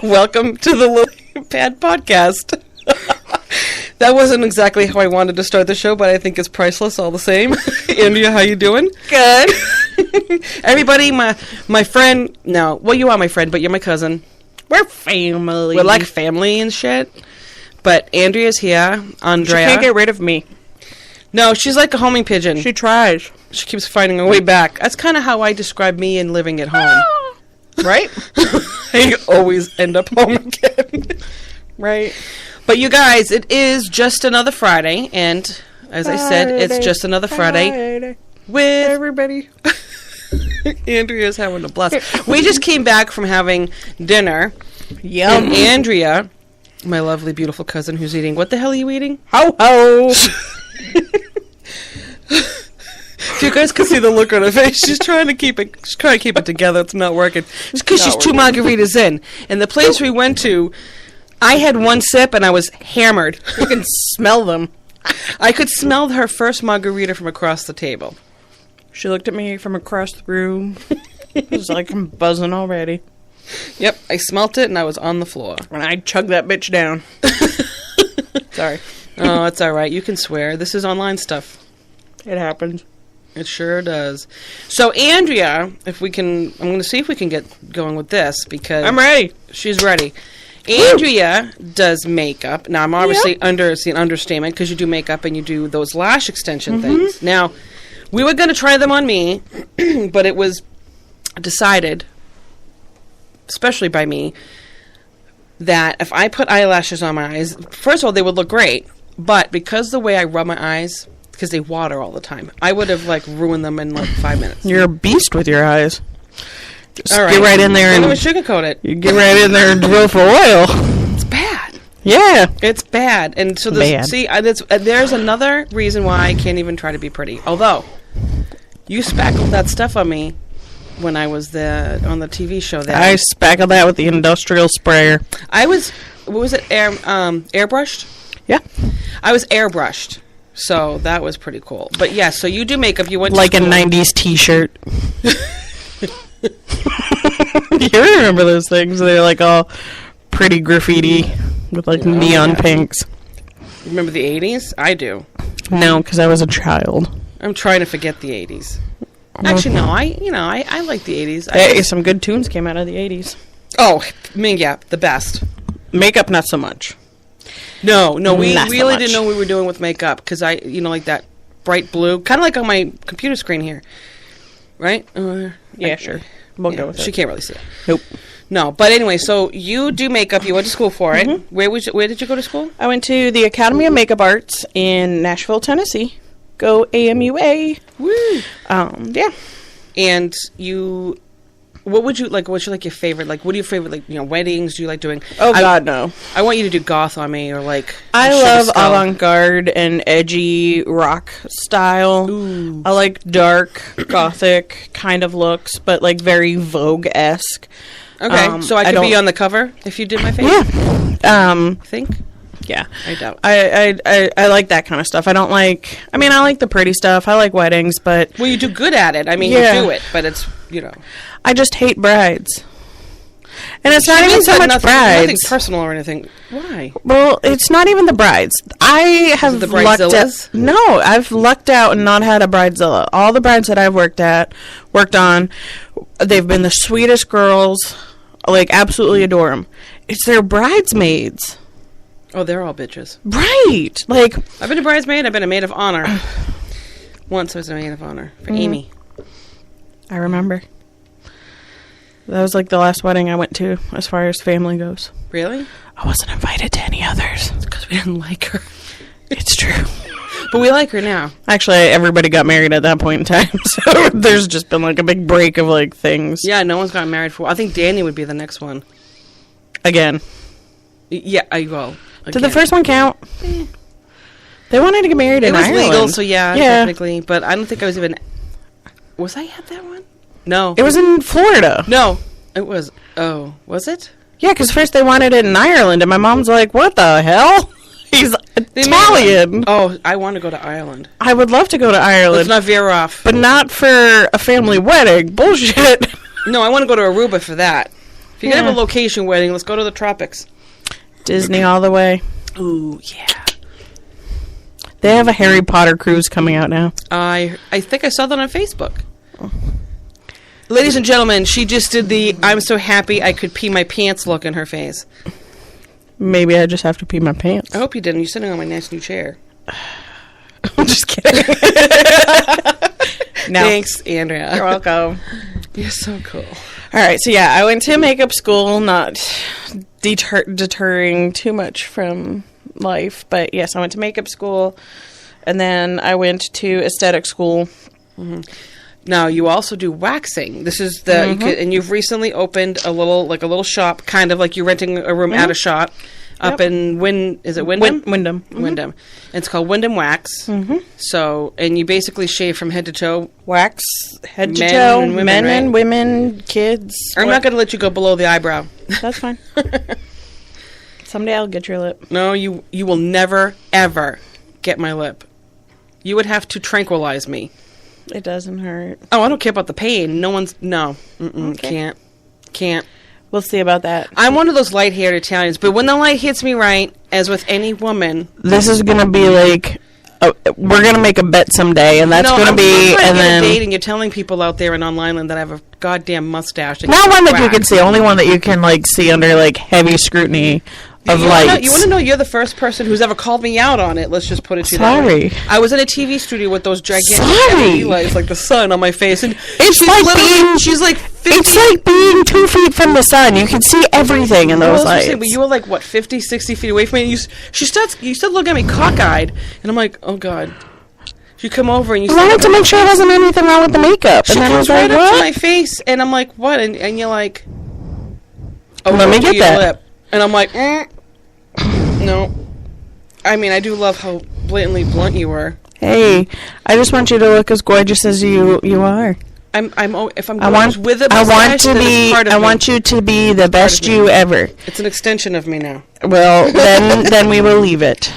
Welcome to the Lily Pad podcast. That wasn't exactly how I wanted to start the show, but I think it's priceless all the same. Andrea, how you doing? Good. Everybody, my friend, no, well, you are my friend, but you're my cousin. We're family. We're like family and shit. But Andrea's here. Andrea. She can't get rid of me. No, she's like a homing pigeon. She tries. She keeps finding her way back. That's kind of how I describe me and living at home. Right? I always end up home again. Right. But you guys, it is just another Friday, and as I said, it's just another Friday with everybody. Andrea's having a blast. We just came back from having dinner. Yum. And Andrea, my lovely, beautiful cousin who's eating, what the hell are you eating? Ho ho. If you guys could see the look on her face, she's trying to keep it together. It's not working. It's because she's two margaritas in. And the place we went to, I had one sip and I was hammered. You can smell them. I could smell her first margarita from across the table. She looked at me from across the room. It was like, I'm buzzing already. Yep, I smelt it and I was on the floor. And I chugged that bitch down. Sorry. Oh, it's all right. You can swear. This is online stuff. It happens. It sure does. So, Andrea, I'm going to see if we can get going with this because... I'm ready. She's ready. Andrea does makeup. Now, I'm obviously it's an understatement because you do makeup and you do those lash extension things. Now, we were going to try them on me, but it was decided, especially by me, that if I put eyelashes on my eyes, first of all, they would look great, but because the way I rub my eyes, because they water all the time, I would have, ruined them in, 5 minutes. You're a beast with your eyes. Just all right. get right in there and... sugarcoat it. You get right in there and drill for oil. It's bad. Yeah. It's bad. And so there's another reason why I can't even try to be pretty. Although, you spackled that stuff on me when I was on the TV show. I spackled that with the industrial sprayer. Airbrushed? Yeah. I was airbrushed. So that was pretty cool. But yeah, so you do makeup. You went like to a 90s t-shirt. You remember those things? They're like all pretty graffiti with neon pinks. Remember the 80s? I do. No, because I was a child. I'm trying to forget the 80s. Actually, no. I like the 80s. Hey, some good tunes came out of the 80s. Oh, I mean, yeah, the best. Makeup, not so much. No, we not really so didn't know what we were doing with makeup because like that bright blue, kind of like on my computer screen here, right? Yeah, sure. We'll go with it. She can't really see it. Nope. No, but anyway, so you do makeup. You went to school for it. Where did you go to school? I went to the Academy of Makeup Arts in Nashville, Tennessee. Go AMUA. Woo! Yeah. And you... What would you like? What's your favorite? What are your favorite? Weddings? Do you like doing? Oh God, no! I want you to do goth on me, or I love avant-garde and edgy rock style. Ooh. I like dark gothic kind of looks, but very Vogue-esque. Okay, so I could be on the cover if you did my face. Yeah. I think. Yeah, I doubt. I like that kind of stuff. I don't like. I mean, I like the pretty stuff. I like weddings, but you do good at it. I mean, you do it, but it's I just hate brides. And it's not even so much brides. Nothing personal or anything. Why? Well, it's not even the brides. I have lucked out. No, I've lucked out and not had a bridezilla. All the brides that I've worked on, they've been the sweetest girls. Absolutely adore them. It's their bridesmaids. Oh, they're all bitches. Right. I've been a bridesmaid. I've been a maid of honor. Once I was a maid of honor for Amy. I remember. That was the last wedding I went to, as far as family goes. Really? I wasn't invited to any others. It's because we didn't like her. It's true. But we like her now. Actually, everybody got married at that point in time, so there's just been a big break of things. Yeah, no one's gotten married I think Danny would be the next one. Again. Yeah, I will. Again. Did the first one count? They wanted to get married in Ireland. It was legal, so yeah, technically. But I don't think I was even... Was I at that one? No. It was in Florida. No. It was... Oh, was it? Yeah, because first they wanted it in Ireland, and my mom's like, what the hell? He's Italian. Oh, I want to go to Ireland. I would love to go to Ireland. Let's not veer off. But not for a family wedding. Bullshit. No, I want to go to Aruba for that. If you're going to have a location wedding, let's go to the tropics. Disney all the way. Ooh, yeah. They have a Harry Potter cruise coming out now. I think I saw that on Facebook. Ladies and gentlemen, she just did the "I'm so happy I could pee my pants" look in her face. Maybe I just have to pee my pants. I hope you didn't. You're sitting on my nice new chair. I'm just kidding. No. Thanks, Andrea. You're welcome. You're so cool. All right, so yeah, I went to makeup school, not deterring too much from life, but yes, I went to makeup school, and then I went to aesthetic school. Mm-hmm. Now you also do waxing. This is the and you've recently opened a little shop, kind of like you're renting a room at a shop up in is it Wyndham? Wyndham. Wyndham. And it's called Wyndham Wax. Mm-hmm. So, and you basically shave from head to toe. Wax head to toe, and women, men and women, kids. I'm not going to let you go below the eyebrow. That's fine. Someday I'll get your lip. No, you will never ever get my lip. You would have to tranquilize me. It doesn't hurt. Oh, I don't care about the pain. Okay. Can't. We'll see about that. I'm one of those light-haired Italians, but when the light hits me right, as with any woman... This is going to be like... we're going to make a bet someday, and that's going to be... And then... date, and you're telling people out there in online land that I have a goddamn mustache. Not one that you can see, only one that you can, like, see under, like, heavy scrutiny of lights. You want to know you're the first person who's ever called me out on it. Let's just put it to you that way. I was in a TV studio with those gigantic LED lights, like the sun on my face, and she's like 50. It's like being 2 feet from the sun. You can see everything in those lights. But you were like, what, 50, 60 feet away from me? And you started looking at me cockeyed, and I'm like, oh God. You come over and you. I wanted to make sure there wasn't anything wrong with the makeup. She comes right up to my face, and I'm like, what? And you're like, oh, let me get that. Lip. And I'm like, no. I mean, I do love how blatantly blunt you were. Hey, I just want you to look as gorgeous as you are. If I'm gorgeous with a mustache, I want you to be the best you ever. It's an extension of me now. Well, then we will leave it.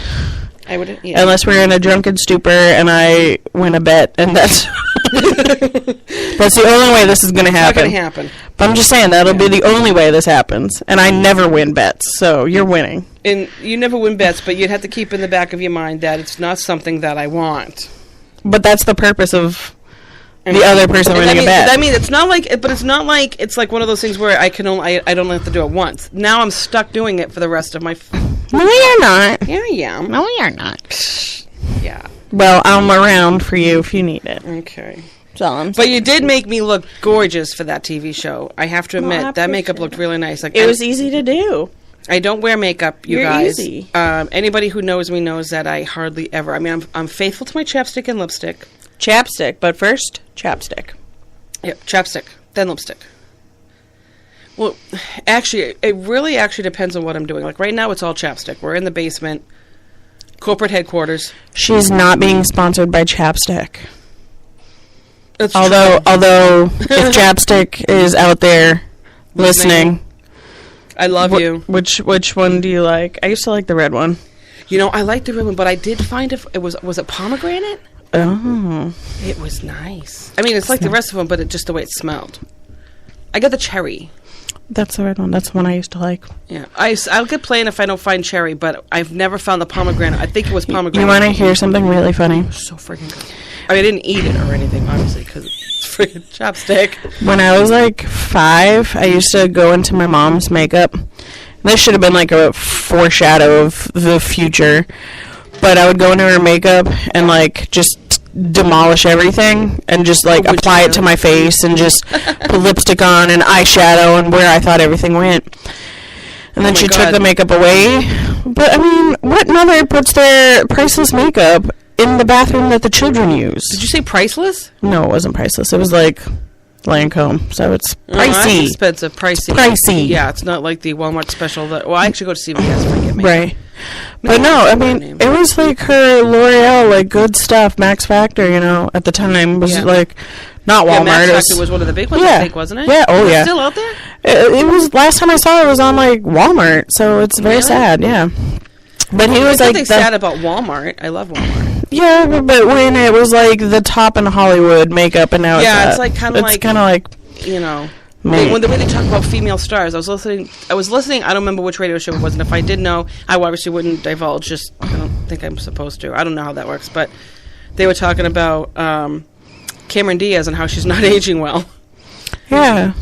I would, yeah. Unless we're in a drunken stupor and I win a bet, and that's that's the only way this is going to happen. It's not going to happen. But I'm just saying that'll be the only way this happens, and I never win bets, so you're winning. And you never win bets, but you'd have to keep in the back of your mind that it's not something that I want. But that's the purpose of the other person winning a bet. I mean, it's not like it's like one of those things where I don't have to do it once. Now I'm stuck doing it for the rest of my. No, you're not. Yeah, I am. No, you're not. Yeah. Well, I'm around for you if you need it. Okay. But you did make me look gorgeous for that TV show. I have to admit, that makeup looked really nice. Like it was easy to do. I don't wear makeup, you guys. Easy. Anybody who knows me knows that I hardly ever. I mean, I'm faithful to my chapstick and lipstick. Chapstick, but first, chapstick. Yep, chapstick, then lipstick. Well, actually, it really actually depends on what I'm doing. Like right now, it's all chapstick. We're in the basement, corporate headquarters. She's not being sponsored by chapstick. That's although if chapstick is out there listening, I love you. Which one do you like? I used to like the red one. You know, I like the red one, but I did find it was it pomegranate? Oh. It was nice. I mean, it's like the rest of them, but just the way it smelled. I got the cherry. That's the red one. That's the one I used to like. Yeah. I'll get plain if I don't find cherry, but I've never found the pomegranate. I think it was pomegranate. You want to hear something really funny? So freaking good. I mean, I didn't eat it or anything, obviously, because it's freaking chopstick. When I was like 5, I used to go into my mom's makeup. This should have been like a foreshadow of the future. But I would go into her makeup and like just demolish everything and just like apply it to my face and just put lipstick on and eyeshadow and where I thought everything went. And then she took the makeup away. But I mean, what mother puts their priceless makeup in the bathroom that the children use? Did you say priceless? No, it wasn't priceless. It was like Lancome, so it's pricey. That's expensive, pricey. It's pricey. Yeah, it's not like the Walmart special. I actually go to CVS if I get makeup. Right. But no, I mean, it was like her L'Oreal, like good stuff, Max Factor, you know, at the time was like, not Walmart. Yeah, Max Factor was one of the big ones, I think, wasn't it? Yeah, oh yeah. Still out there? It was, last time I saw it was on like Walmart, so it's very sad, yeah. But he was like... sad about Walmart. I love Walmart. Yeah, but when it was like the top in Hollywood makeup and now it's like kind of like... kind of like... You know... When the way they talk about female stars, I was listening. I don't remember which radio show it was, and if I did know, I obviously wouldn't divulge. Just I don't think I'm supposed to. I don't know how that works, but they were talking about Cameron Diaz and how she's not aging well. Yeah.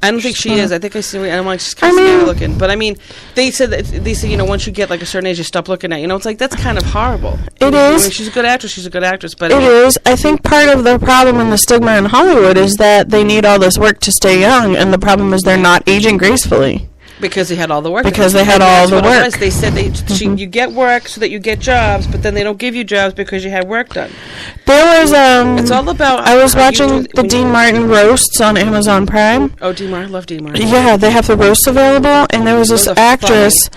I don't think she is. I think I see. I'm like, she's kind of scary looking. But I mean, they said once you get like a certain age, you stop looking at. It's like that's kind of horrible. It is. I mean, she's a good actress. She's a good actress. But it is. I think part of the problem and the stigma in Hollywood is that they need all this work to stay young, and the problem is they're not aging gracefully. Because they had all the work. Because they had all the work. They said you get work so that you get jobs, but then they don't give you jobs because you had work done. There was it's all about. I was watching the Dean Martin roasts on Amazon Prime. Oh, Dean Martin, I love Dean Martin. Yeah, they have the roasts available, and there was this actress.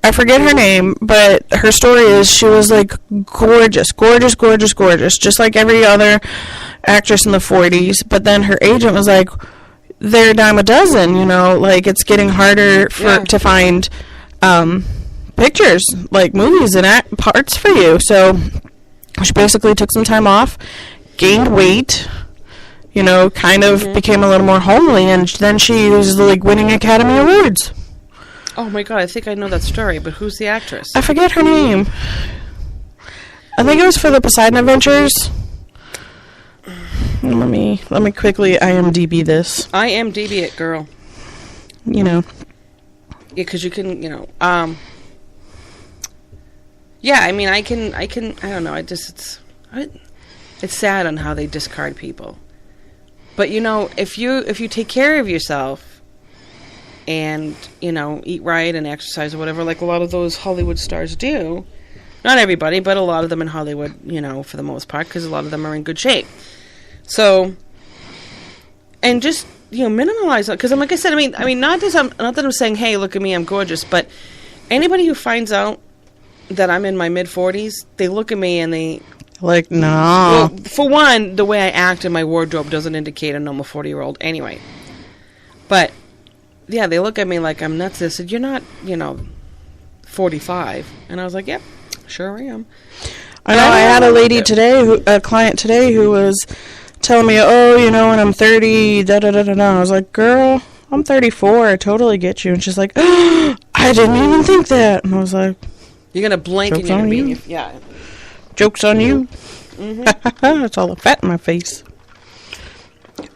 I forget her name, but her story is she was like gorgeous, just like every other actress in the 40s. But then her agent was like, they're a dime a dozen, like it's getting harder to find pictures, like movies and parts for you. So she basically took some time off, gained weight, kind of became a little more homely, and then she was like winning Academy Awards. Oh my God, I think I know that story, but who's the actress? I forget her name. I think it was for the Poseidon Adventures. Let me quickly IMDb this. IMDb it, girl. Yeah, because you can, yeah, I mean, I don't know, it's sad on how they discard people. But, if you take care of yourself and, eat right and exercise or whatever, like a lot of those Hollywood stars do, not everybody, but a lot of them in Hollywood, for the most part, because a lot of them are in good shape. So, and just, minimalize it. Because, like I said, I mean, not that I'm saying, hey, look at me, I'm gorgeous. But anybody who finds out that I'm in my mid-40s, they look at me and they... Like, no. Well, for one, the way I act in my wardrobe doesn't indicate a normal 40-year-old anyway. But, yeah, they look at me like I'm nuts. They said, you're not, 45. And I was like, yep, sure I am. I know, I had a lady today, a client today, who was... telling me, when I'm 30, da-da-da-da-da. I was like, girl, I'm 34. I totally get you. And she's like, I didn't even think that. And I was like... You're going to blink and you're going to be... Yeah. Joke's on you. Mm-hmm. That's all the fat in my face.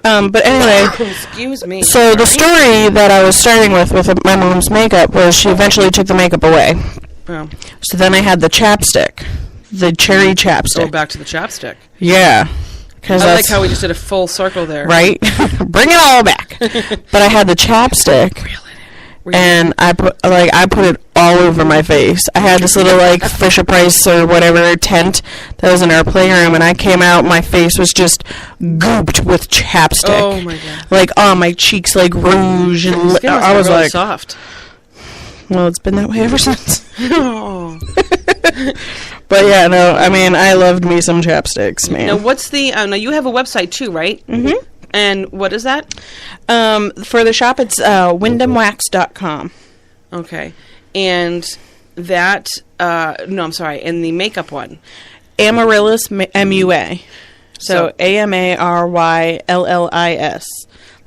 But anyway... Excuse me. So the story that I was starting with my mom's makeup was she eventually took the makeup away. Oh. So then I had the chapstick. The cherry chapstick. Go back to the chapstick. Yeah. I like how we just did a full circle there. Right? Bring it all back. But I had the chapstick, and I put it all over my face. I had this little, Fisher-Price or whatever tent that was in our playroom, and I came out, my face was just gooped with chapstick. Oh, my God. Like, on my cheeks, like rouge. And I was really like... soft. Well, it's been that way ever since. Oh. But yeah, no, I mean, I loved me some chapsticks, man. Now, what's the... now, you have a website, too, right? Mm-hmm. And what is that? For the shop, it's wyndhamwax.com. Okay. And that... no, I'm sorry. And the makeup one? Amaryllis, M-U-A. So, A-M-A-R-Y-L-L-I-S.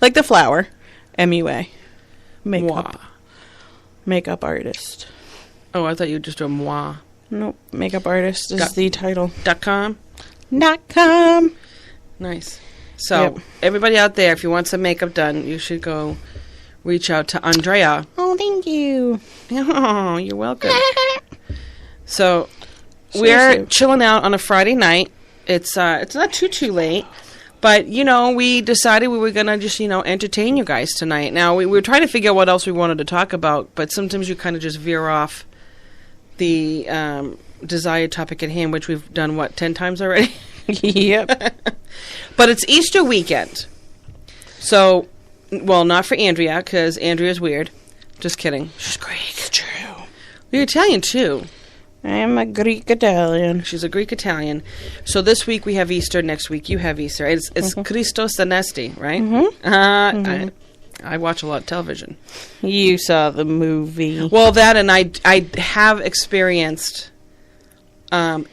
Like the flower. M-U-A. Makeup. Makeup artist. Oh, I thought you were just doing moi. Nope. Makeup artist is the title. .com? .com. Nice. So, everybody out there, if you want some makeup done, you should go reach out to Andrea. Oh, thank you. Oh, you're welcome. So, we're chilling out on a Friday night. It's not too late. But, we decided we were going to just, entertain you guys tonight. Now, we were trying to figure out what else we wanted to talk about, but sometimes you kind of just veer off the desired topic at hand, which we've done, 10 times already? Yep. But it's Easter weekend. So, well, not for Andrea, because Andrea's weird. Just kidding. She's Greek. It's true. You're Italian, too. I am a Greek Italian. She's a Greek Italian. So this week we have Easter. Next week you have Easter. It's Christos Anesti, right? Mm-hmm. I watch a lot of television. You saw the movie. Well, that, and I have experienced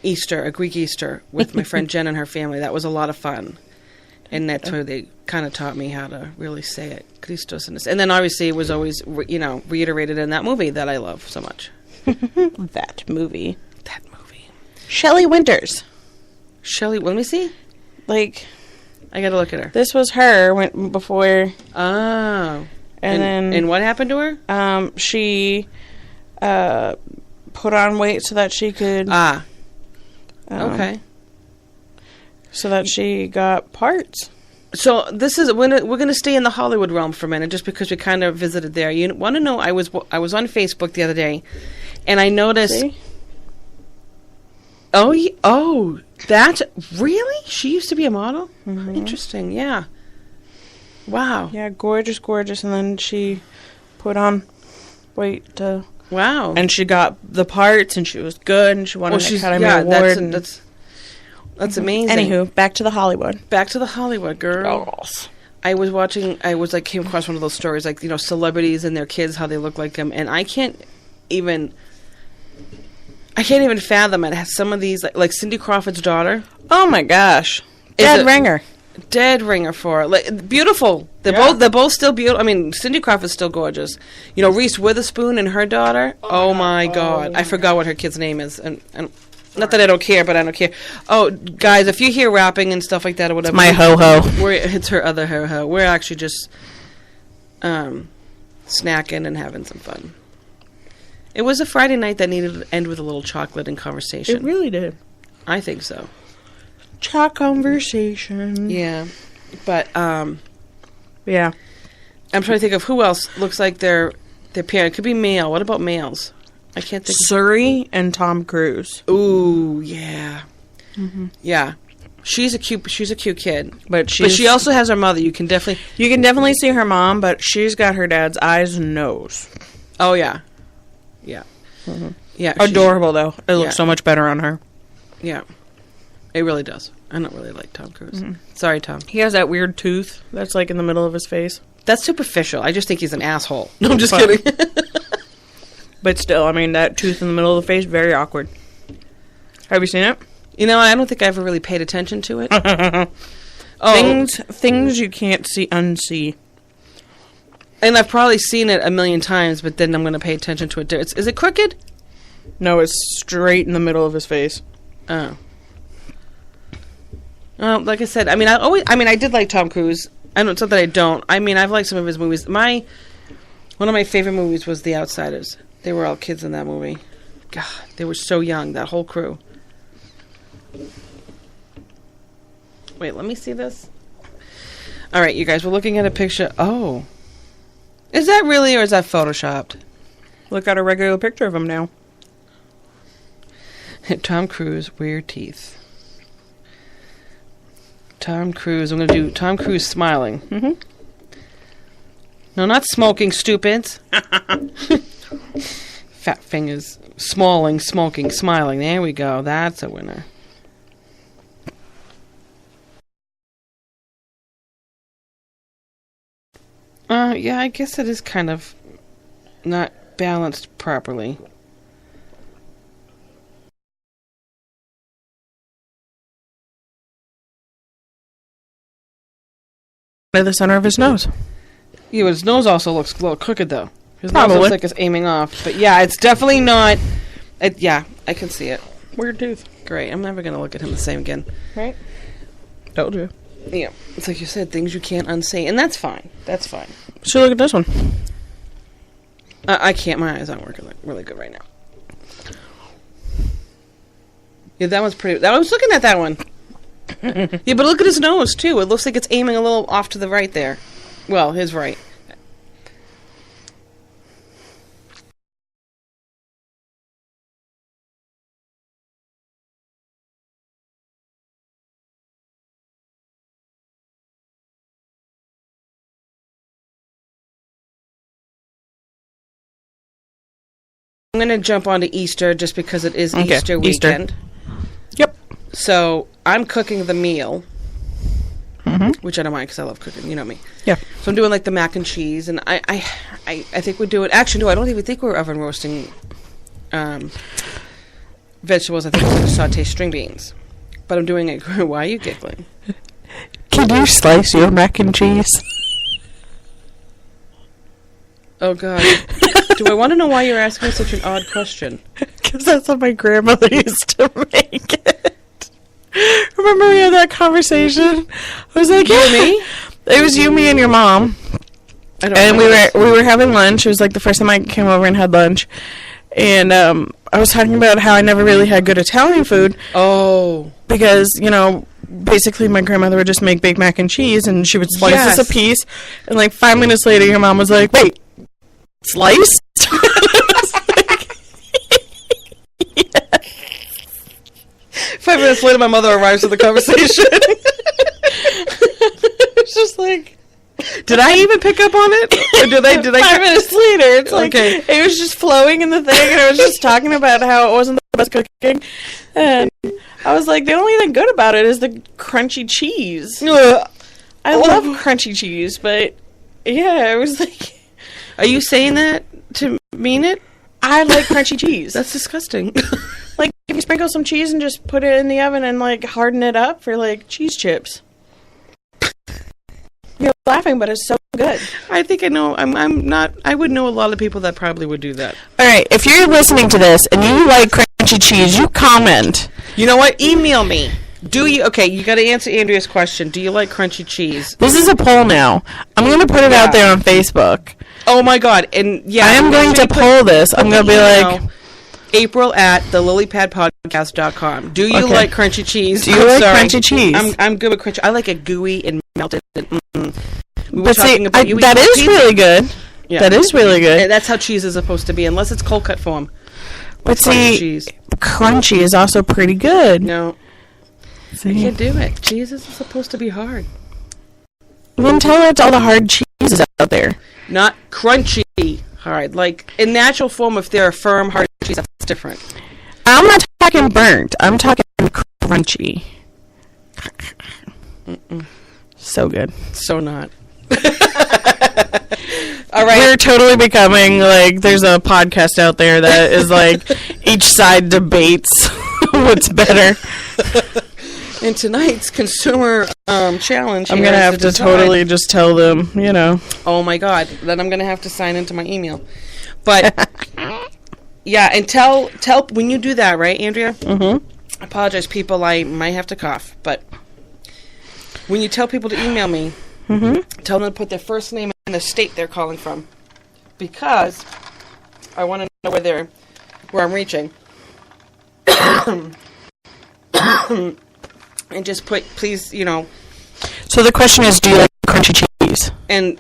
Easter, a Greek Easter, with my friend Jen and her family. That was a lot of fun. And that's where kind of taught me how to really say it. Christos. And then obviously it was always, reiterated in that movie that I love so much. That movie. Shelley Winters. Let me see. Like, I gotta look at her. This was her before. Oh. And what happened to her? She put on weight so that she could. Okay. So that she got parts. So this is we're gonna stay in the Hollywood realm for a minute, just because we kind of visited there. You want to know? I was on Facebook the other day, and I noticed. See? Oh, that really? She used to be a model. Mm-hmm. Interesting. Yeah. Wow. Yeah, gorgeous, and then she put on weight to. Wow. And she got the parts, and she was good, and she won an Academy Award. That's amazing. Anywho, back to the Hollywood. Back to the Hollywood, girl. I came across one of those stories, like, celebrities and their kids, how they look like them, and I can't even fathom it. Some of these, like Cindy Crawford's daughter. Oh my gosh. Dead ringer for it. Like, beautiful. They're both still beautiful. I mean, Cindy Crawford's still gorgeous. Reese Witherspoon and her daughter. Oh my God. I forgot what her kid's name is. And not that I don't care, but I don't care. Oh, guys, if you hear rapping and stuff like that or whatever. It's my ho-ho. It's her other ho-ho. We're actually just snacking and having some fun. It was a Friday night that needed to end with a little chocolate and conversation. It really did. I think so. Chat conversation. Yeah. But, yeah. I'm trying to think of who else looks like their parent. It could be male. What about males? I can't think. Suri and Tom Cruise. Ooh, yeah. Mm-hmm. Yeah. She's a cute kid. But she also has her mother. You can definitely see her mom, but she's got her dad's eyes and nose. Oh, yeah. Yeah. Mm-hmm. Yeah. Adorable, though. It looks so much better on her. Yeah. It really does. I don't really like Tom Cruise. Mm-hmm. Sorry, Tom. He has that weird tooth that's like in the middle of his face. That's superficial. I just think he's an asshole. No, I'm just kidding. But still, I mean, that tooth in the middle of the face, very awkward. Have you seen it? I don't think I ever really paid attention to it. Things you can't unsee. And I've probably seen it a million times, but then I'm going to pay attention to it. Is it crooked? No, it's straight in the middle of his face. Oh. Like I said, I did like Tom Cruise. It's not that I don't. I've liked some of his movies. One of my favorite movies was The Outsiders. They were all kids in that movie. God, they were so young, that whole crew. Wait, let me see this. All right, you guys, we're looking at a picture. Oh. Is that really, or is that photoshopped? Look at a regular picture of him now. Tom Cruise, weird teeth. Tom Cruise. I'm going to do Tom Cruise smiling. Mm-hmm. No, not smoking, stupids. Fat fingers. Smalling, smoking, smiling. There we go. That's a winner. Yeah, I guess it is kind of not balanced properly. By the center of his nose. Yeah, but his nose also looks a little crooked, though. His nose looks like it's aiming off. But yeah, it's definitely not. Yeah, I can see it. Weird tooth. Great. I'm never going to look at him the same again. Right? Told you. Yeah. It's like you said, things you can't unsee. And that's fine. That's fine. So look at this one. I can't. My eyes aren't working really good right now. Yeah, that one's pretty. I was looking at that one. Yeah, but look at his nose, too. It looks like it's aiming a little off to the right there. Well, his right. I'm going to jump onto Easter just because it is Easter weekend. Yep. So I'm cooking the meal, which I don't mind because I love cooking. You know me. Yeah. So I'm doing like the mac and cheese, and I think we're doing. Actually, no, I don't even think we're oven roasting vegetables. I think we're going to saute string beans. But I'm doing it. Why are you giggling? Can you slice your mac and cheese? Oh, God. Do I want to know why you're asking such an odd question? Because that's what my grandmother used to make it. Remember we had that conversation? I was like, you and me? It was you, me, and your mom. And we were having lunch. It was like the first time I came over and had lunch. And I was talking about how I never really had good Italian food. Oh. Because, you know, basically my grandmother would just make baked mac and cheese, and she would slice us a piece. And like 5 minutes later, your mom was like, wait, sliced? Like, yeah. 5 minutes later, my mother arrives at the conversation. It's just like, did I even pick up on it? Or did I? 5 minutes later, it's like, it was just flowing in the thing, and I was just talking about how it wasn't the best cooking. And I was like, the only thing good about it is the crunchy cheese. I love crunchy cheese, but yeah, it was like... Are you saying that to mean it? I like crunchy cheese. That's disgusting. Like, if you sprinkle some cheese and just put it in the oven and, like, harden it up for, like, cheese chips. You're laughing, but it's so good. I think I know. I'm not... I would know a lot of people that probably would do that. All right, if you're listening to this and you like crunchy cheese, you comment. You know what? Email me. Do you... Okay, you got to answer Andrea's question. Do you like crunchy cheese? This is a poll now. I'm going to put it out there on Facebook. Oh, my God. And, yeah. I am going to poll this. I'm going to be like... April at thelilypadpodcast.com. Do you like crunchy cheese? Do you like crunchy cheese? I'm good with crunchy. I like it gooey and melted. We were but talking about that is pizza. really good. Yeah. That is really good. And that's how cheese is supposed to be, unless it's cold cut form. But see, cheese. Crunchy is also pretty good. No. See? I can't do it. Cheese is supposed to be hard. Then tell her it's all the hard cheeses out there. Not crunchy hard. Like, in natural form, if they're a firm, hard cheese, that's different. I'm not talking burnt. I'm talking crunchy. So good. So not. All right. We're totally becoming, like, there's a podcast out there that is, like, each side debates what's better. In tonight's consumer challenge, I'm going to have to totally just tell them, you know. Oh, my God. Then I'm going to have to sign into my email. But, yeah, and tell when you do that, right, Andrea? Mm-hmm. I apologize, people. I might have to cough. But when you tell people to email me, tell them to put their first name and the state they're calling from. Because I want to know where I'm reaching. And just put, please, you know. So the question is, do you like crunchy cheese? And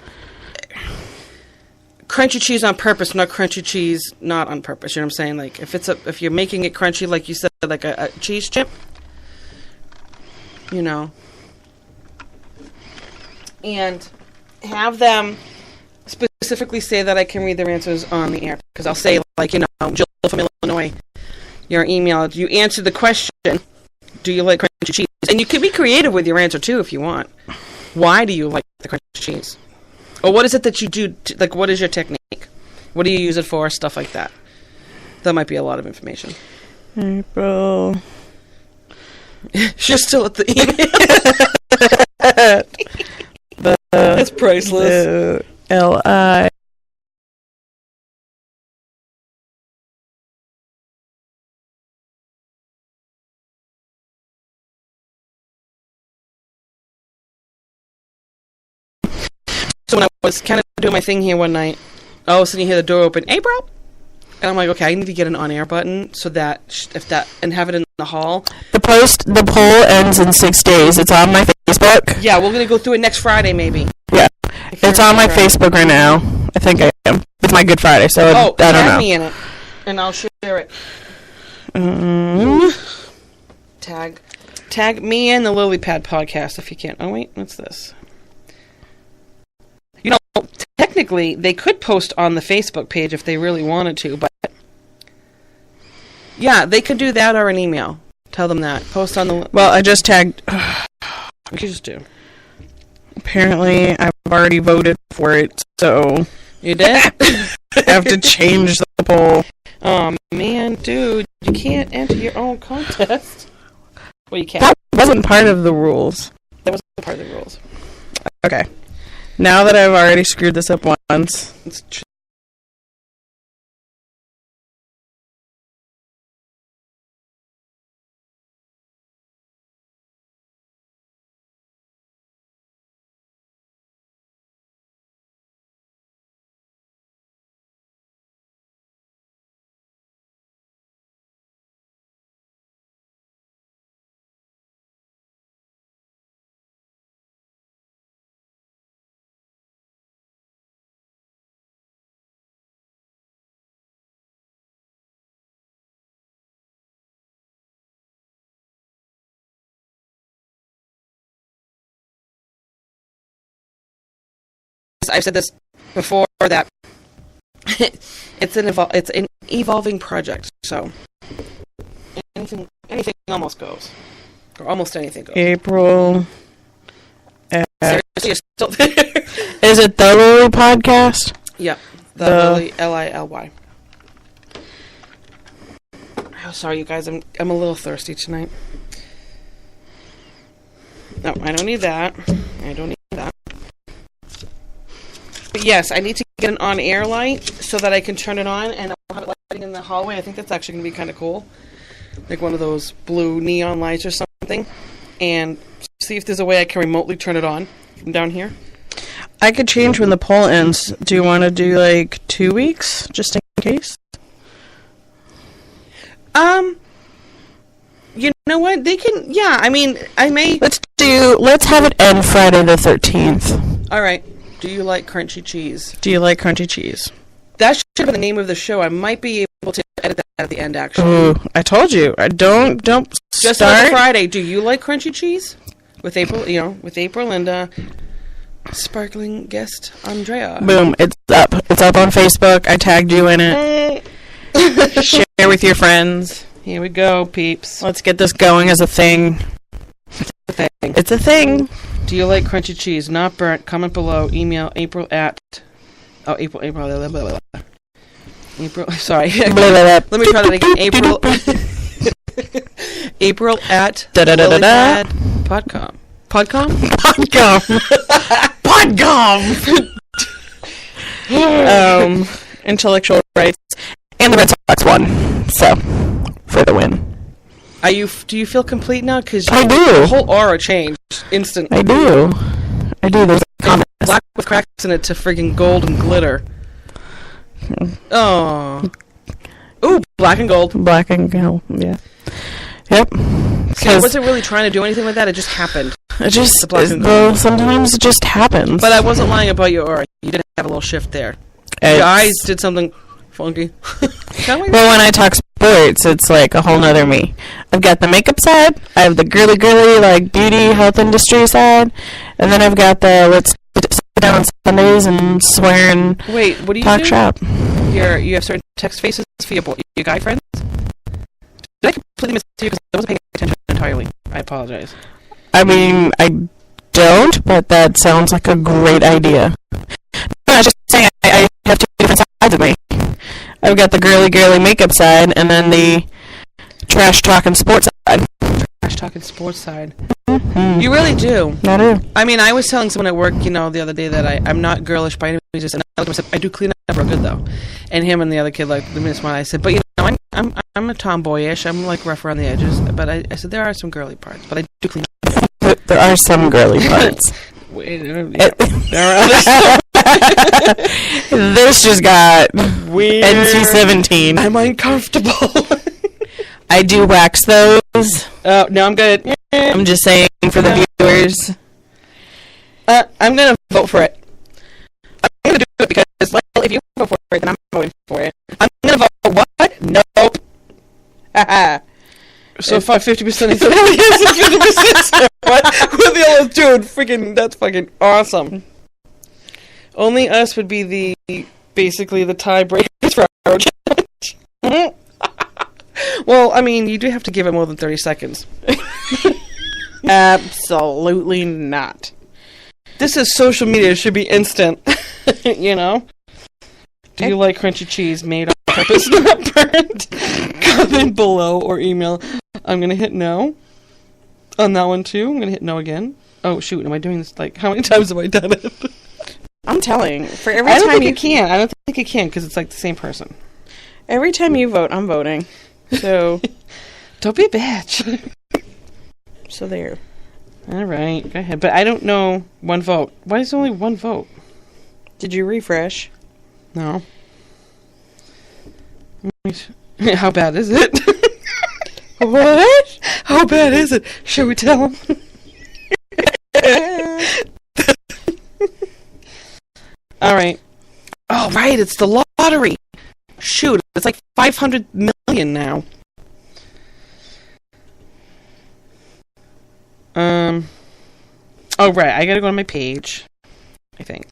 crunchy cheese on purpose, not crunchy cheese not on purpose. You know what I'm saying? Like, if you're making it crunchy, like you said, like a cheese chip, you know. And have them specifically say that I can read their answers on the air. Because I'll say, like, you know, Jill from Illinois, your email, you answered the question, do you like crunchy cheese? And you can be creative with your answer, too, if you want. Why do you like the crunchy cheese? Or what is it that you do? Like, what is your technique? What do you use it for? Stuff like that. That might be a lot of information. April. She's still at the email. That's priceless. L-I. So when I was kind of doing my thing here one night, all of a sudden you hear the door open, April! And I'm like, okay, I need to get an on-air button so that, and have it in the hall. The poll ends in 6 days. It's on my Facebook. Yeah, we're going to go through it next Friday, maybe. Yeah. It's on my Facebook right now. I think I am. It's my Good Friday, so I don't know. Tag me in it, and I'll share it. Tag me in the Lily Pad podcast if you can. Oh, wait, what's this? You know, technically, they could post on the Facebook page if they really wanted to, but yeah, they could do that or an email. Tell them that. Post on the... Well, I just tagged... We could just do. Apparently, I've already voted for it, so... You did? I have to change the poll. Oh, man, dude, you can't enter your own contest. Well, you can't. That wasn't part of the rules. That wasn't part of the rules. Okay. Now that I've already screwed this up once. It's I've said this before that it's an evolving project. So anything almost goes, or almost anything goes. April. Seriously, you're still there. Is it the Lily podcast? Yep, the Lily Lily. Oh, sorry, you guys. I'm a little thirsty tonight. No, I don't need that. But yes, I need to get an on-air light so that I can turn it on and I'll have it lighting in the hallway. I think that's actually going to be kind of cool. Like one of those blue neon lights or something. And see if there's a way I can remotely turn it on from down here. I could change when the poll ends. Do you want to do like 2 weeks, just in case? You know what? They can, yeah, I mean, I may... Let's have it end Friday the 13th. All right. Do you like crunchy cheese? Do you like crunchy cheese? That should have been the name of the show. I might be able to edit that at the end, actually. Ooh, I told you. Don't Just start. on Friday. Do you like crunchy cheese? With April, with April Linda, sparkling guest Andrea. Boom! It's up. It's up on Facebook. I tagged you in it. Share with your friends. Here we go, peeps. Let's get this going as a thing. It's a thing. Do you like crunchy cheese? Not burnt. Comment below. Email April at... Oh, April... Blah, blah, blah. April... Sorry. Let me try that again. April... April at... Podcom. Podcom? Podcom! Intellectual rights. And the Red Sox won. So, for the win. Do you feel complete now? Because I do. Your whole aura changed instantly. I do. There's comments. Black with cracks in it to friggin' gold and glitter. Oh. Ooh, black and gold. Black and gold, yeah. Yep. See, I wasn't really trying to do anything like that. It just happened. Sometimes it just happens. But I wasn't lying about your aura. You did have a little shift there. Your eyes did something funky. Well, when I talk sports, it's like a whole nother me. I've got the makeup side, I have the girly, like, beauty, health industry side, and then I've got the let's sit down on Sundays and swear and wait, what do you talk do? Shop. You have certain text faces for your guy friends? Did I completely miss you because I wasn't paying attention entirely? I apologize. I mean, I don't, but that sounds like a great idea. No, I was just saying I have two different sides of me. I've got the girly makeup side, and then the trash talking sports side. Trash talking sports side. Mm-hmm. You really do. I do. I mean, I was telling someone at work, the other day that I'm not girlish by any means. I do clean up real good though. And him and the other kid, like, the minute smile, I said, but I'm a tomboyish. I'm like rough around the edges. But I said there are some girly parts, but I do clean up. There are some girly parts. Wait, there are This just got weird. NC-17. I'm uncomfortable. I do wax those. Oh, no, I'm good. I'm just saying for the viewers. I'm going to vote for it. I'm going to do it because, well, if you vote for it, then I'm voting for it. I'm going to vote what? Nope. Haha. So if 50% is 50%. What? We're the old dude. Freaking, that's fucking awesome. Only us would be basically the tiebreakers for our challenge. Well, I mean, you do have to give it more than 30 seconds. Absolutely not. This is social media. It should be instant. Do you like crunchy cheese made on purpose, not burned? Comment below or email. I'm going to hit no on that one, too. I'm going to hit no again. Oh, shoot. Am I doing this? Like, how many times have I done it? I'm telling. For every I don't time think it can. I don't think it can because it's like the same person. Every time you vote, I'm voting. So. Don't be a bitch. So there. All right. Go ahead. But I don't know one vote. Why is there only one vote? Did you refresh? No. How bad is it? What? How bad is it? Should we tell him? All right. Oh, right. It's the lottery. Shoot. It's like 500 million now. Oh, right. I gotta go on my page, I think.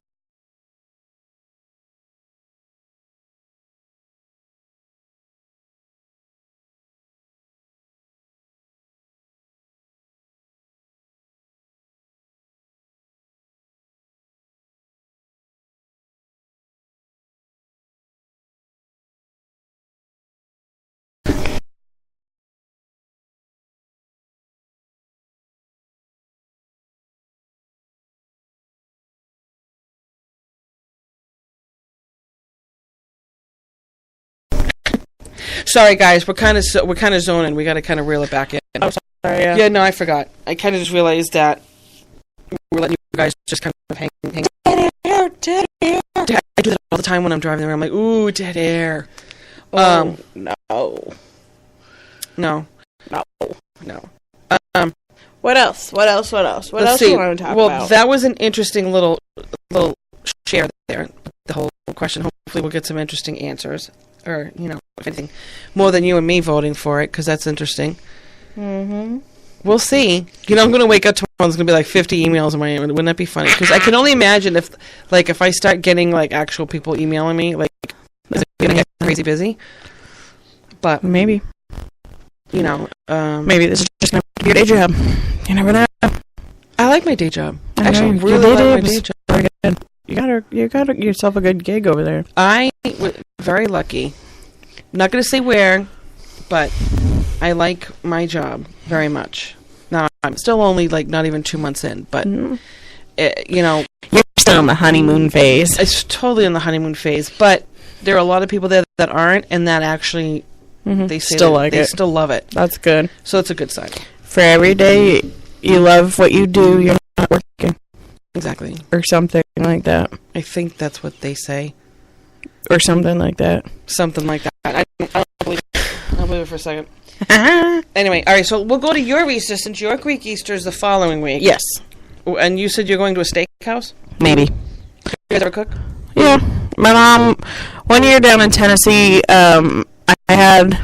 Sorry, guys. We're kind of zoning. We got to kind of reel it back in. Oh, sorry. Yeah, no, I forgot. I kind of just realized that we're letting you guys just kind of hang. Dead air. I do that all the time when I'm driving around. I'm like, ooh, dead air. No. What else? What else do you want to talk about? Well, that was an interesting little share there. The whole question. Hopefully, we'll get some interesting answers. Or, if anything, more than you and me voting for it, because that's interesting. Mm-hmm. We'll see. I'm going to wake up tomorrow and there's going to be like 50 emails in my email. Wouldn't that be funny? Because I can only imagine if I start getting, like, actual people emailing me, like, is it going to get crazy busy? But maybe. Maybe this is just going to be your day job. You never know. I like my day job. Actually, really like my day job. Very good. You got yourself a good gig over there. I was very lucky. I'm not going to say where, but I like my job very much. Now, I'm still only, like, not even 2 months in, but, You're still in the honeymoon phase. It's totally in the honeymoon phase, but there are a lot of people there that aren't, and that actually, they say they still love it. That's good. So it's a good sign. For every day you love what you do, you're not working. Exactly. Or something like that. I think that's what they say. Or something like that. Something like that. I don't believe it. I'll believe it for a second. Anyway, all right, so we'll go to your Easter, since your Greek Easter is the following week. Yes. And you said you're going to a steakhouse? Maybe. You guys ever cook? Yeah. My mom, one year down in Tennessee, I had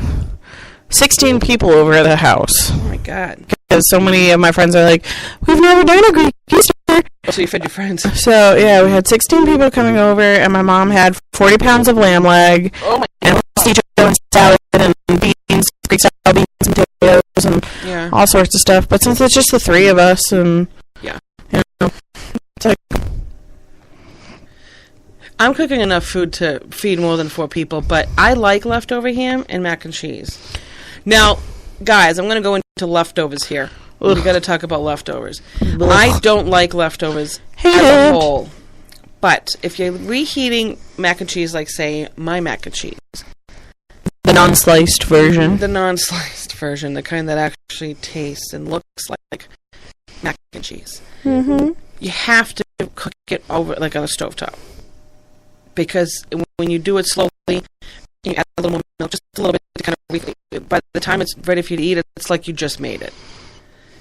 16 people over at the house. Oh, my God. Because so many of my friends are like, we've never done a Greek Easter. Oh, so you fed your friends. So, yeah, we had 16 people coming over, and my mom had 40 pounds of lamb leg. Oh, my God. And salad and beans, Greek style beans and potatoes and all sorts of stuff. But since it's just the three of us, and, it's like... I'm cooking enough food to feed more than 4 people, but I like leftover ham and mac and cheese. Now, guys, I'm going to go into leftovers here. We got to talk about leftovers. Ugh. I don't like leftovers as a whole. But if you're reheating mac and cheese, like, say, my mac and cheese. The non-sliced version. The non-sliced version, the kind that actually tastes and looks like mac and cheese. Mm-hmm. You have to cook it over, like, on a stovetop. Because when you do it slowly, you add a little more milk, just a little bit to kind of... By the time it's ready for you to eat it, it's like you just made it.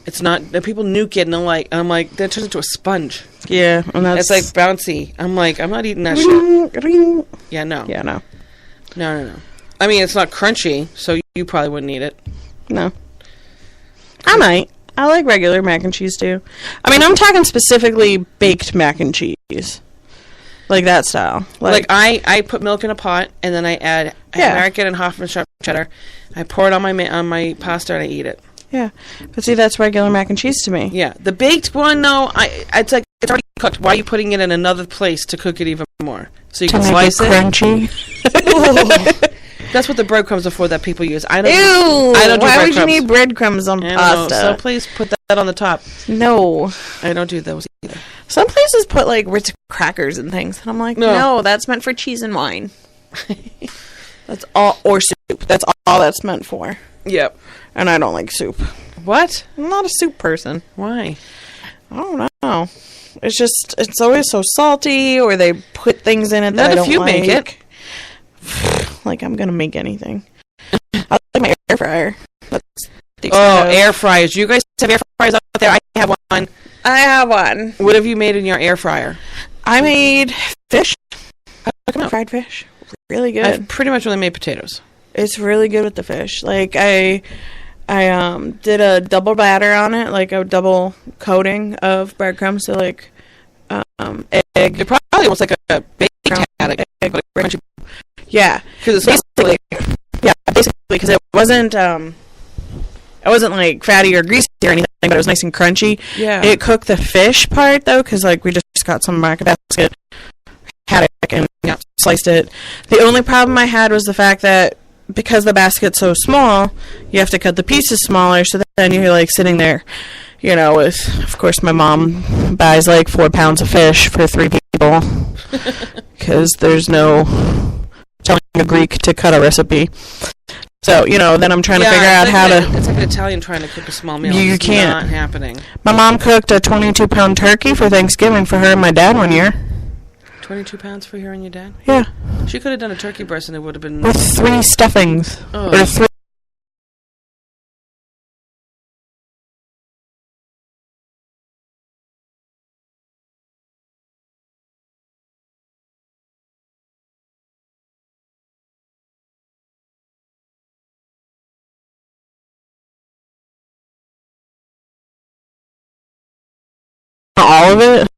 It's not... People nuke it, and I'm like, that turns into a sponge. Yeah, and that's... It's like bouncy. I'm like, I'm not eating that shit. Yeah, no. Yeah, no. No. I mean, it's not crunchy, so you probably wouldn't eat it. No. I might. I like regular mac and cheese, too. I mean, I'm talking specifically baked mac and cheese. Like that style. Like I put milk in a pot, and then I add American and Hoffman sharp cheddar. I pour it on my pasta, and I eat it. Yeah. But see, that's regular mac and cheese to me. Yeah. The baked one, no, it's like, it's already cooked. Why are you putting it in another place to cook it even more? So you can slice it. Crunchy. That's what the breadcrumbs are for that people use. I don't. Ew! I don't do why breadcrumbs. would you need breadcrumbs on pasta? So please put that on the top. No. I don't do those either. Some places put, like, Ritz crackers and things. And I'm like, no, that's meant for cheese and wine. That's all. Or soup. That's all that's meant for. Yep. And I don't like soup. What? I'm not a soup person. Why? I don't know. It's just, it's always so salty, or they put things in it that I don't like. Make it. Like, I'm going to make anything. I like my air fryer. Air fryers. You guys have air fryers out there? I have one. I have one. What have you made in your air fryer? I made fish. Fried fish. Really good. I've pretty much only made potatoes. It's really good with the fish. Like, I did a double batter on it, like a double coating of breadcrumbs, so like egg. It probably looks like a baking egg. Yeah, because it's basically because it wasn't like fatty or greasy or anything, but it was nice and crunchy. Yeah, it cooked the fish part though, because like we just got some market basket, had it and sliced it. The only problem I had was the fact that because the basket's so small, you have to cut the pieces smaller, so then you're like sitting there, you know, with, of course, my mom buys like 4 pounds of fish for 3 people because there's no telling a Greek to cut a recipe. So, you know, then I'm trying to figure out how to... It's like an Italian trying to cook a small meal. You it's can't. Not happening. My mom cooked a 22-pound turkey for Thanksgiving for her and my dad one year. 22 pounds for her and your dad? Yeah. She could have done a turkey breast and it would have been... With 3 stuffings. Oh. Or 3... all of it.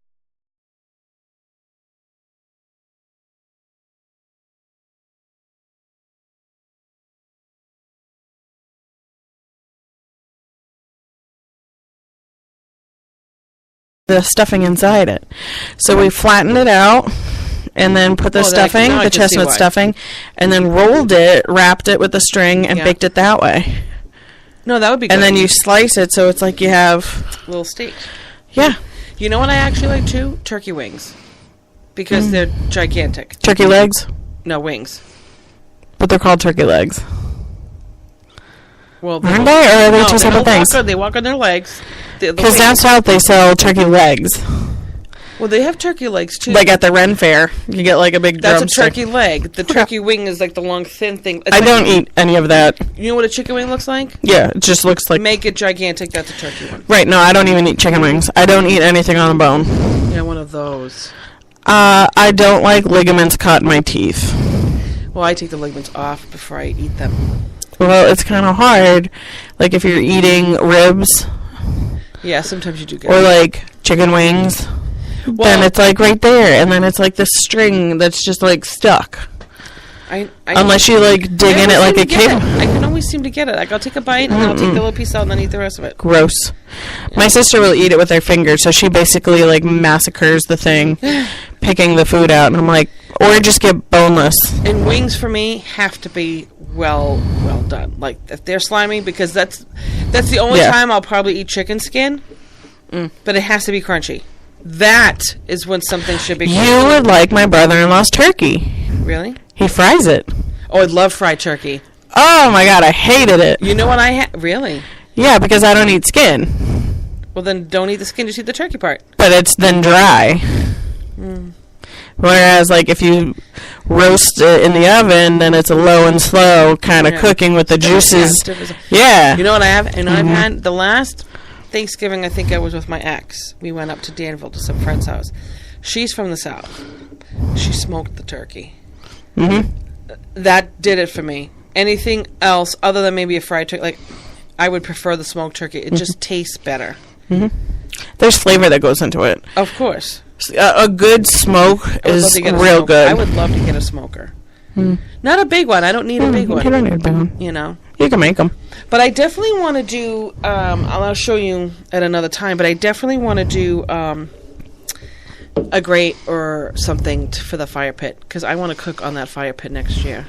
The stuffing inside it. So we flattened it out and then put the stuffing, the chestnut stuffing, and then rolled it, wrapped it with the string, and baked it that way. No, that would be good. And then you slice it so it's like you have... little steak. Yeah. You know what I actually like too? Turkey wings. Because they're gigantic. Turkey legs? No, wings. But they're called turkey legs. Well, aren't they? Or are they two separate things? They walk on their legs. Because down south they sell turkey legs. Well, they have turkey legs too. Like at the Ren Fair, you get like a big drumstick. That's a turkey leg. The turkey wing is like the long, thin thing. I don't eat any of that. You know what a chicken wing looks like? Yeah, it just looks like... Make it gigantic, that's a turkey wing. Right, no, I don't even eat chicken wings. I don't eat anything on the bone. Yeah, one of those. I don't like ligaments caught in my teeth. Well, I take the ligaments off before I eat them. Well, it's kind of hard. Like if you're eating ribs... Yeah, sometimes you do get or like chicken wings, then it's like right there, and then it's like this string that's just like stuck. Unless you like dig in it like a kid. I can always seem to get it. Like I'll take a bite and then I'll take the little piece out and then eat the rest of it. Gross. Yeah. My sister will eat it with her fingers, so she basically like massacres the thing, picking the food out, and I'm like, or just get boneless. And wings for me have to be well done. Like if they're slimy, because that's the only time I'll probably eat chicken skin. But it has to be crunchy. That is when something should be crunchy. You would like my brother-in-law's turkey. Really? He fries it. Oh, I love fried turkey. Oh my god, I hated it. You know what really? Yeah, because I don't eat skin. Well, then don't eat the skin, just eat the turkey part. But it's then dry. Whereas, like, if you roast it in the oven, then it's a low and slow kind of cooking with the juices. Yeah. You know what I have? And I've had the last Thanksgiving, I think I was with my ex. We went up to Danville to some friend's house. She's from the South. She smoked the turkey. That did it for me. Anything else other than maybe a fried turkey, like, I would prefer the smoked turkey. It just tastes better. There's flavor that goes into it. Of course. A good smoke is real good. I would love to get a smoker. Not a big one. I don't need a big one. You don't need a big one. You know. You can make them. But I definitely want to do, I'll show you at another time, but I definitely want to do a grate or something for the fire pit, because I want to cook on that fire pit next year.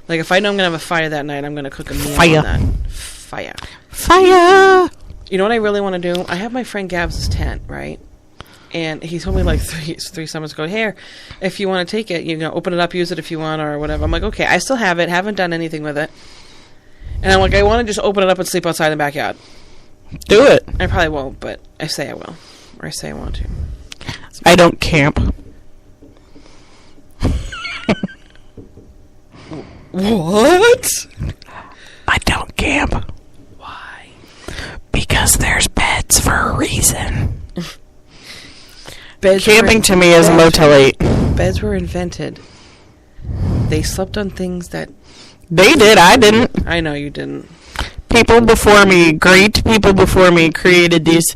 Like, if I know I'm going to have a fire that night, I'm going to cook a meal on that. Fire. You know what I really want to do? I have my friend Gav's tent, right? And he told me like three summers ago, here, if you want to take it, you know, open it up, use it if you want, or whatever. I'm like, okay, I still have it, haven't done anything with it. And I'm like, I want to just open it up and sleep outside in the backyard. Do it. I probably won't, but I say I will. Or I say I want to. I don't camp. What? I don't camp. Why? Because there's beds for a reason. Camping to me is Motel 8. Beds were invented. They slept on things that... They did, I didn't. I know you didn't. People before me, great people before me, created these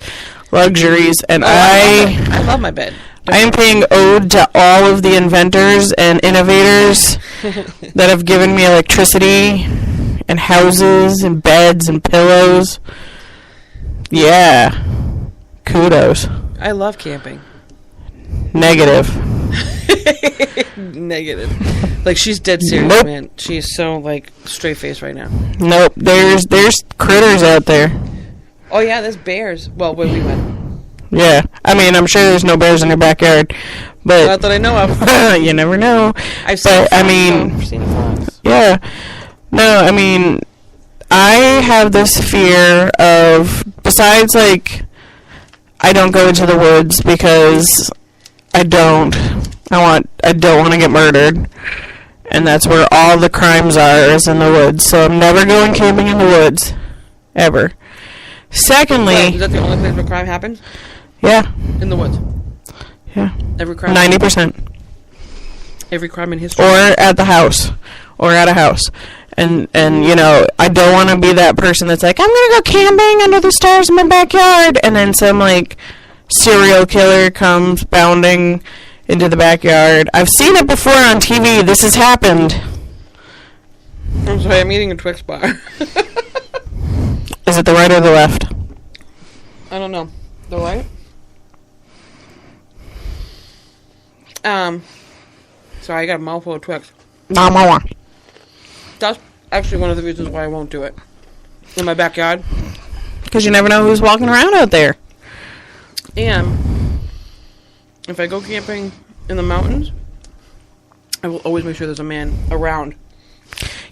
luxuries, and I love my bed. I am paying ode to all of the inventors and innovators that have given me electricity and houses and beds and pillows. Yeah. Kudos. I love camping. Negative. Negative. Like, she's dead serious, nope. Man. She is so, like, straight-faced right now. Nope. There's critters out there. Oh, yeah, there's bears. Well, where we went. Yeah. I mean, I'm sure there's no bears in your backyard. But not that I know of. You never know. I've seen a fox. Yeah. No, I mean, I have this fear of, besides, like, I don't go into the woods because I don't want to get murdered. And that's where all the crimes are, is in the woods. So I'm never going camping in the woods. Ever. Secondly... Wait, is that the only place where crime happens? Yeah. In the woods? Yeah. Every crime? 90%. Every crime in history? Or at the house. Or at a house. And you know, I don't want to be that person that's like, I'm going to go camping under the stars in my backyard. And then some, like, serial killer comes bounding into the backyard. I've seen it before on TV. This has happened. I'm sorry, I'm eating a Twix bar. Is it the right or the left? I don't know. The right? Sorry, I got a mouthful of Twix. That's actually one of the reasons why I won't do it. In my backyard. Because you never know who's walking around out there. And if I go camping in the mountains, I will always make sure there's a man around.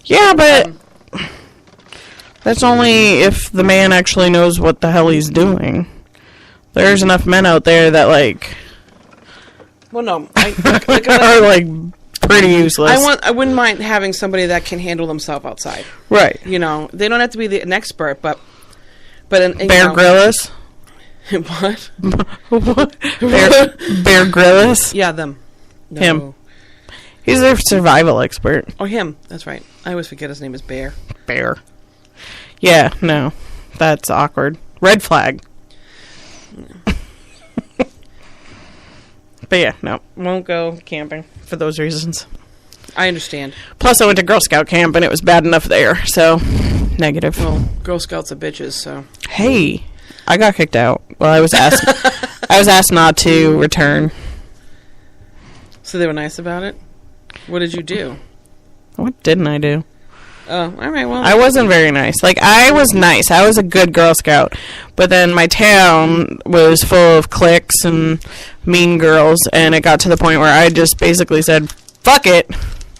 Yeah, but that's only if the man actually knows what the hell he's doing. There's enough men out there that, like... Well, no. are, like, pretty useless. I wouldn't mind having somebody that can handle themselves outside. Right. You know, they don't have to be an expert, but Bear Grylls? What? What? Bear Grylls? Yeah, them. No. Him. He's their survival expert. Oh, him. That's right. I always forget his name is Bear. Bear. Yeah, no. That's awkward. Red flag. But yeah, no. Won't go camping for those reasons. I understand. Plus, I went to Girl Scout camp, and it was bad enough there, so... Negative. Well, Girl Scouts are bitches, so... Hey, I got kicked out. Well, I was asked not to return. So they were nice about it? What did you do? What didn't I do? Oh, all right, well... I wasn't very nice. Like, I was nice. I was a good Girl Scout. But then my town was full of cliques and mean girls, and it got to the point where I just basically said, fuck it.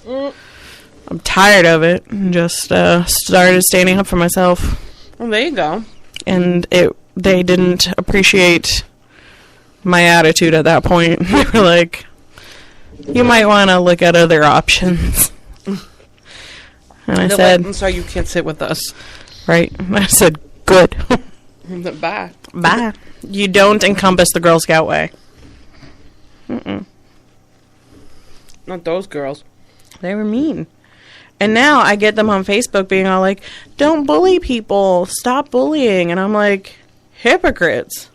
I'm tired of it. And just started standing up for myself. Well, there you go. And they didn't appreciate my attitude at that point. They were like, you might want to look at other options. And I said... I'm sorry, you can't sit with us. Right. I said, good. Bye. Bye. You don't encompass the Girl Scout way. Mm-mm. Not those girls. They were mean. And now I get them on Facebook being all like, don't bully people. Stop bullying. And I'm like, hypocrites.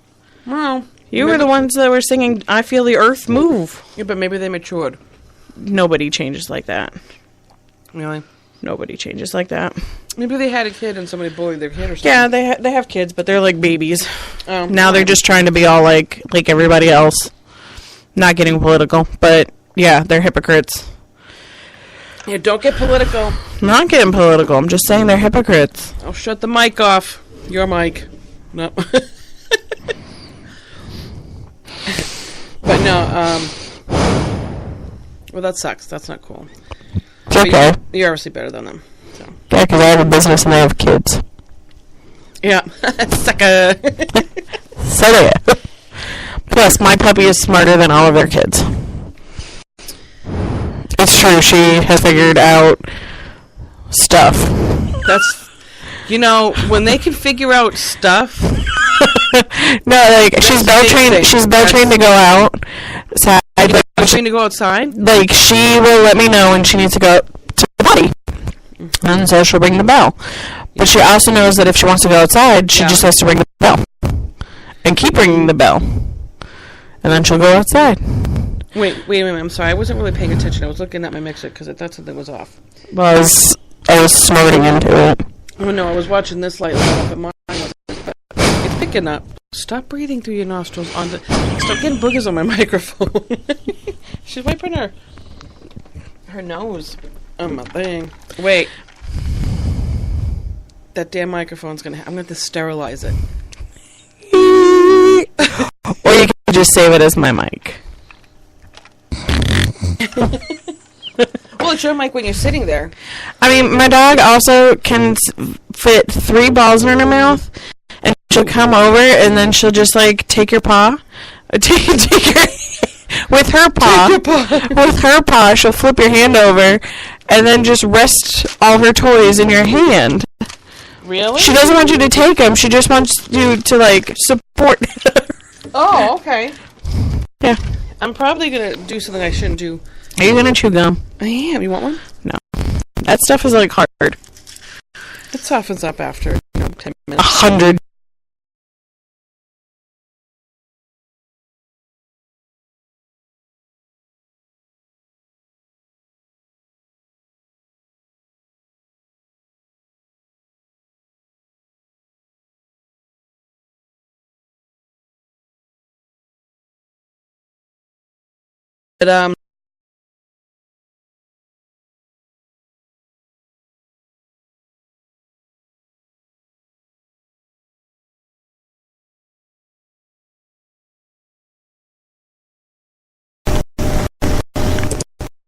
Well, you were the ones that were singing I Feel the Earth Move. Yeah, but maybe they matured. Nobody changes like that. Really? Nobody changes like that. Maybe they had a kid and somebody bullied their kid or something. Yeah, they have kids, but they're like babies. Now They're just trying to be all like everybody else. Not getting political, but yeah, they're hypocrites. Yeah, don't get political. I'm not getting political. I'm just saying they're hypocrites. I'll shut the mic off. Your mic. No. But no, well, that sucks. That's not cool. It's okay. You're obviously better than them. So. Yeah, because I have a business and I have kids. Yeah. Sucker. So yeah. Plus, my puppy is smarter than all of their kids. It's true. She has figured out stuff. That's, when they can figure out stuff. No, like she's bell trained. She's bell trained to go out. So trained to go outside. Like she will let me know when she needs to go to the potty, and so she'll ring the bell. But she also knows that if she wants to go outside, she just has to ring the bell and keep ringing the bell, and then she'll go outside. Wait a minute. I'm sorry. I wasn't really paying attention. I was looking at my mixer because I thought something was off. Well, I was snorting into it. Oh no, I was watching this light off, but mine wasn't. It's picking up. Stop breathing through your nostrils. Stop getting boogers on my microphone. She's wiping her nose on my thing. Wait. That damn microphone's I'm gonna have to sterilize it. Or you can just save it as my mic. Well, it's your mic when you're sitting there. I mean, my dog also can fit 3 balls in her mouth, and she'll come over, and then she'll just, like, take your paw. Take your... with her paw. Take your paw. With her paw, she'll flip your hand over, and then just rest all her toys in your hand. Really? She doesn't want you to take them. She just wants you to, like, support. Oh, okay. Yeah. I'm probably going to do something I shouldn't do. Are you going to chew gum? I am. You want one? No. That stuff is, like, hard. It softens up after, 10 minutes. 100. But,